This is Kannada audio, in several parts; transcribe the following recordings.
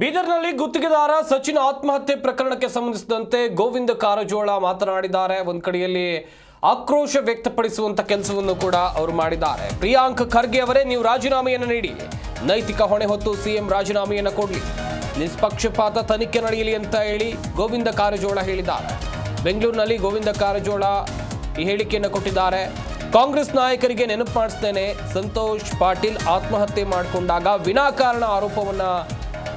ಬೀದರ್ನಲ್ಲಿ ಗುತ್ತಿಗೆದಾರ ಸಚಿನ್ ಆತ್ಮಹತ್ಯೆ ಪ್ರಕರಣಕ್ಕೆ ಸಂಬಂಧಿಸಿದಂತೆ ಗೋವಿಂದ ಕಾರಜೋಳ ಮಾತನಾಡಿದ್ದಾರೆ. ಒಂದು ಕಡೆಯಲ್ಲಿ ಆಕ್ರೋಶ ವ್ಯಕ್ತಪಡಿಸುವಂತ ಕೆಲಸವನ್ನು ಕೂಡ ಅವರು ಮಾಡಿದ್ದಾರೆ. ಪ್ರಿಯಾಂಕ್ ಖರ್ಗೆ ಅವರೇ, ನೀವು ರಾಜೀನಾಮೆಯನ್ನು ನೀಡಿ, ನೈತಿಕ ಹೊಣೆ ಹೊತ್ತು ಸಿಎಂ ರಾಜೀನಾಮೆಯನ್ನು ಕೊಡಲಿ, ನಿಷ್ಪಕ್ಷಪಾತ ತನಿಖೆ ನಡೆಯಲಿ ಅಂತ ಹೇಳಿ ಗೋವಿಂದ ಕಾರಜೋಳ ಹೇಳಿದ್ದಾರೆ. ಬೆಂಗಳೂರಿನಲ್ಲಿ ಗೋವಿಂದ ಕಾರಜೋಳ ಈ ಹೇಳಿಕೆಯನ್ನು ಕೊಟ್ಟಿದ್ದಾರೆ. ಕಾಂಗ್ರೆಸ್ ನಾಯಕರಿಗೆ ನೆನಪು ಮಾಡಿಸ್ತೇನೆ, ಸಂತೋಷ್ ಪಾಟೀಲ್ ಆತ್ಮಹತ್ಯೆ ಮಾಡಿಕೊಂಡಾಗ ವಿನಾಕಾರಣ ಆರೋಪವನ್ನ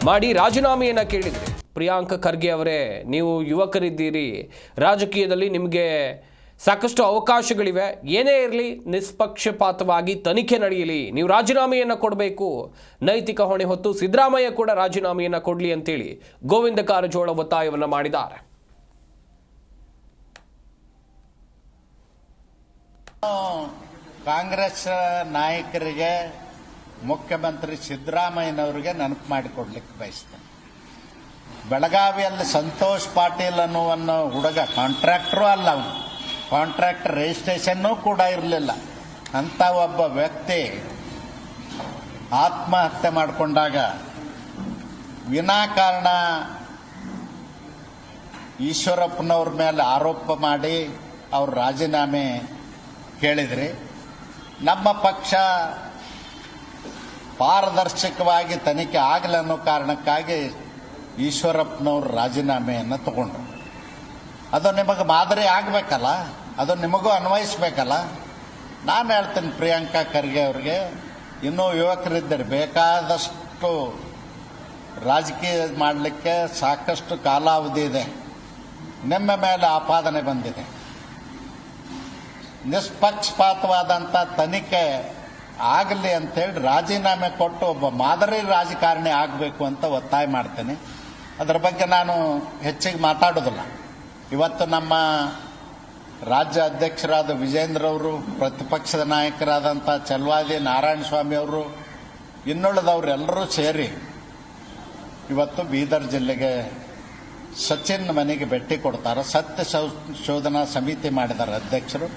ಮಾಡಿ ರಾಜೀನಾಮೆಯನ್ನು ಕೇಳಿದ್ರಿ. ಪ್ರಿಯಾಂಕ್ ಖರ್ಗೆ ಅವರೇ, ನೀವು ಯುವಕರಿದ್ದೀರಿ, ರಾಜಕೀಯದಲ್ಲಿ ನಿಮಗೆ ಸಾಕಷ್ಟು ಅವಕಾಶಗಳಿವೆ, ಏನೇ ಇರಲಿ ನಿಷ್ಪಕ್ಷಪಾತವಾಗಿ ತನಿಖೆ ನಡೆಯಲಿ, ನೀವು ರಾಜೀನಾಮೆಯನ್ನು ಕೊಡಬೇಕು, ನೈತಿಕ ಹೊಣೆ ಹೊತ್ತು ಸಿದ್ದರಾಮಯ್ಯ ಕೂಡ ರಾಜೀನಾಮೆಯನ್ನು ಕೊಡಲಿ ಅಂತೇಳಿ ಗೋವಿಂದ ಕಾರಜೋಳ ಒತ್ತಾಯವನ್ನು ಮಾಡಿದ್ದಾರೆ. ಕಾಂಗ್ರೆಸ್ ನಾಯಕರಿಗೆ ಮುಖ್ಯಮಂತ್ರಿ ಸಿದ್ದರಾಮಯ್ಯನವರಿಗೆ ನೆನಪು ಮಾಡಿಕೊಡ್ಲಿಕ್ಕೆ ಬಯಸ್ತೇನೆ. ಬೆಳಗಾವಿಯಲ್ಲಿ ಸಂತೋಷ್ ಪಾಟೀಲ್ ಅನ್ನುವನ್ನ ಹುಡುಗ ಕಾಂಟ್ರಾಕ್ಟರು ಅಲ್ಲ, ಅವನು ಕಾಂಟ್ರಾಕ್ಟರ್ ರಿಜಿಸ್ಟ್ರೇಷನ್ನೂ ಕೂಡ ಇರಲಿಲ್ಲ. ಅಂತ ಒಬ್ಬ ವ್ಯಕ್ತಿ ಆತ್ಮಹತ್ಯೆ ಮಾಡಿಕೊಂಡಾಗ ವಿನಾಕಾರಣ ಈಶ್ವರಪ್ಪನವ್ರ ಮೇಲೆ ಆರೋಪ ಮಾಡಿ ಅವ್ರು ರಾಜೀನಾಮೆ ಕೇಳಿದ್ರಿ. ನಮ್ಮ ಪಕ್ಷ ಪಾರದರ್ಶಕವಾಗಿ ತನಿಖೆ ಆಗಲಿ ಅನ್ನೋ ಕಾರಣಕ್ಕಾಗಿ ಈಶ್ವರಪ್ಪನವರು ರಾಜೀನಾಮೆಯನ್ನು ತಗೊಂಡ್ರು. ಅದು ನಿಮಗೆ ಮಾದರಿ ಆಗಬೇಕಲ್ಲ, ಅದು ನಿಮಗೂ ಅನ್ವಯಿಸ್ಬೇಕಲ್ಲ. ನಾನು ಹೇಳ್ತೀನಿ ಪ್ರಿಯಾಂಕಾ ಖರ್ಗೆ ಅವ್ರಿಗೆ, ಇನ್ನೂ ಯುವಕರಿದ್ದಾರೆ, ಬೇಕಾದಷ್ಟು ರಾಜಕೀಯ ಮಾಡಲಿಕ್ಕೆ ಸಾಕಷ್ಟು ಕಾಲಾವಧಿ ಇದೆ. ನಿಮ್ಮ ಮೇಲೆ ಆಪಾದನೆ ಬಂದಿದೆ, ನಿಷ್ಪಕ್ಷಪಾತವಾದಂಥ ತನಿಖೆ ಆಗಲಿ ಅಂತೇಳಿ ರಾಜೀನಾಮೆ ಕೊಟ್ಟು ಒಬ್ಬ ಮಾದರಿ ರಾಜಕಾರಣಿ ಆಗಬೇಕು ಅಂತ ಒತ್ತಾಯ ಮಾಡ್ತೇನೆ. ಅದರ ಬಗ್ಗೆ ನಾನು ಹೆಚ್ಚಿಗೆ ಮಾತಾಡೋದಿಲ್ಲ. ಇವತ್ತು ನಮ್ಮ ರಾಜ್ಯ ಅಧ್ಯಕ್ಷರಾದ ವಿಜೇಂದ್ರ ಅವರು, ಪ್ರತಿಪಕ್ಷದ ನಾಯಕರಾದಂಥ ಚಲವಾದಿ ನಾರಾಯಣಸ್ವಾಮಿ ಅವರು, ಇನ್ನುಳಿದವರೆಲ್ಲರೂ ಸೇರಿ ಇವತ್ತು ಬೀದರ್ ಜಿಲ್ಲೆಗೆ ಸಚಿನ್ ಮನೆಗೆ ಭೇಟಿ ಕೊಡ್ತಾರೆ. ಸತ್ಯ ಶೋಧನಾ ಸಮಿತಿ ಮಾಡಿದ್ದಾರೆ ಅಧ್ಯಕ್ಷರು.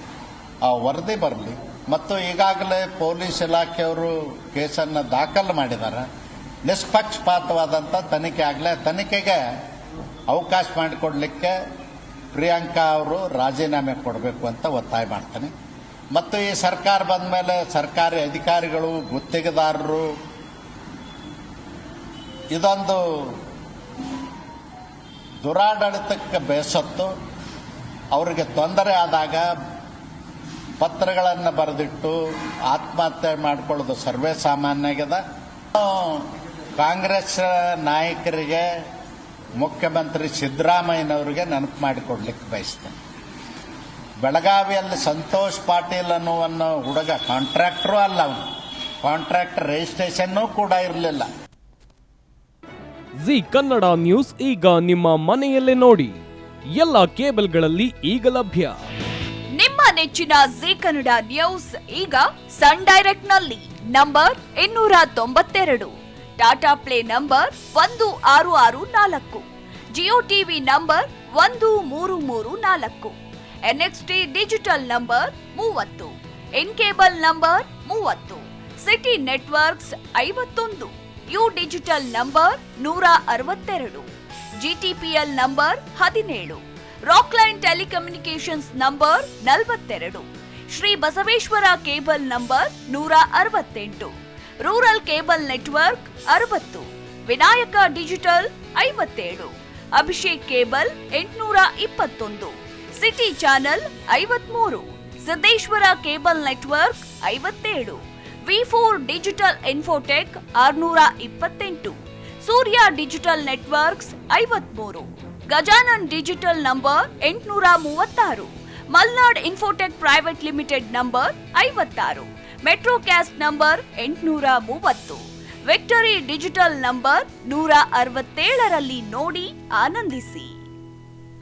ಆ ವರದಿ ಬರಲಿ. ಮತ್ತು ಈಗಾಗಲೇ ಪೊಲೀಸ್ ಇಲಾಖೆಯವರು ಕೇಸನ್ನು ದಾಖಲು ಮಾಡಿದ್ದಾರೆ. ನಿಷ್ಪಕ್ಷಪಾತವಾದಂಥ ತನಿಖೆ ಆಗಲಿ, ತನಿಖೆಗೆ ಅವಕಾಶ ಮಾಡಿಕೊಡ್ಲಿಕ್ಕೆ ಪ್ರಿಯಾಂಕಾ ಅವರು ರಾಜೀನಾಮೆ ಕೊಡಬೇಕು ಅಂತ ಒತ್ತಾಯ ಮಾಡ್ತಾನೆ. ಮತ್ತು ಈ ಸರ್ಕಾರ ಬಂದ ಮೇಲೆ ಸರ್ಕಾರಿ ಅಧಿಕಾರಿಗಳು, ಗುತ್ತಿಗೆದಾರರು ಇದೊಂದು ದುರಾಡಳಿತಕ್ಕೆ ಬೇಸತ್ತು ಅವರಿಗೆ ತೊಂದರೆ ಆದಾಗ ಪತ್ರಗಳನ್ನು ಬರೆದಿಟ್ಟು ಆತ್ಮಹತ್ಯೆ ಮಾಡಿಕೊಳ್ಳೋದು ಸರ್ವೇ ಸಾಮಾನ್ಯ ಆಗ್ಯದ. ಕಾಂಗ್ರೆಸ್ ನಾಯಕರಿಗೆ ಮುಖ್ಯಮಂತ್ರಿ ಸಿದ್ದರಾಮಯ್ಯನವರಿಗೆ ನೆನಪು ಮಾಡಿಕೊಡ್ಲಿಕ್ಕೆ ಬಯಸ್ತೇನೆ. ಬೆಳಗಾವಿಯಲ್ಲಿ ಸಂತೋಷ್ ಪಾಟೀಲ್ ಅನ್ನುವನ್ನ ಹುಡುಗ ಕಾಂಟ್ರಾಕ್ಟರು ಅಲ್ಲ, ಅವನು ಕಾಂಟ್ರಾಕ್ಟರ್ ರಿಜಿಸ್ಟ್ರೇಷನ್ನೂ ಕೂಡ ಇರಲಿಲ್ಲ. ಜಿ ಕನ್ನಡ ನ್ಯೂಸ್ ಈಗ ನಿಮ್ಮ ಮನೆಯಲ್ಲೇ ನೋಡಿ, ಎಲ್ಲ ಕೇಬಲ್ಗಳಲ್ಲಿ ಈಗ ಲಭ್ಯ. ನಿಮ್ಮ ನೆಚ್ಚಿನ ಜಿ ಕನ್ನಡ ನ್ಯೂಸ್ ಈಗ ಸನ್ ಡೈರೆಕ್ಟ್ ನಲ್ಲಿ number 292, Tata play number 1664, Jio TV number 1334, NXT digital number 30, in cable number 30, city networks 51, U digital number 162, GTPL number 17, Rockline telecommunications number 42, Shri Basaveshwara cable number 168, rural cable network 60, Vinayaka digital 57, Abhishek cable 821, city channel 53, Siddeshwara cable network 57, V4 digital Infotech 628, Surya digital networks 53, Gajanan digital number 836, Malnad infotech private limited number 56, metro cast number 830, victory digital number 167ರಲ್ಲಿ ನೋಡಿ ಆನಂದಿಸಿ.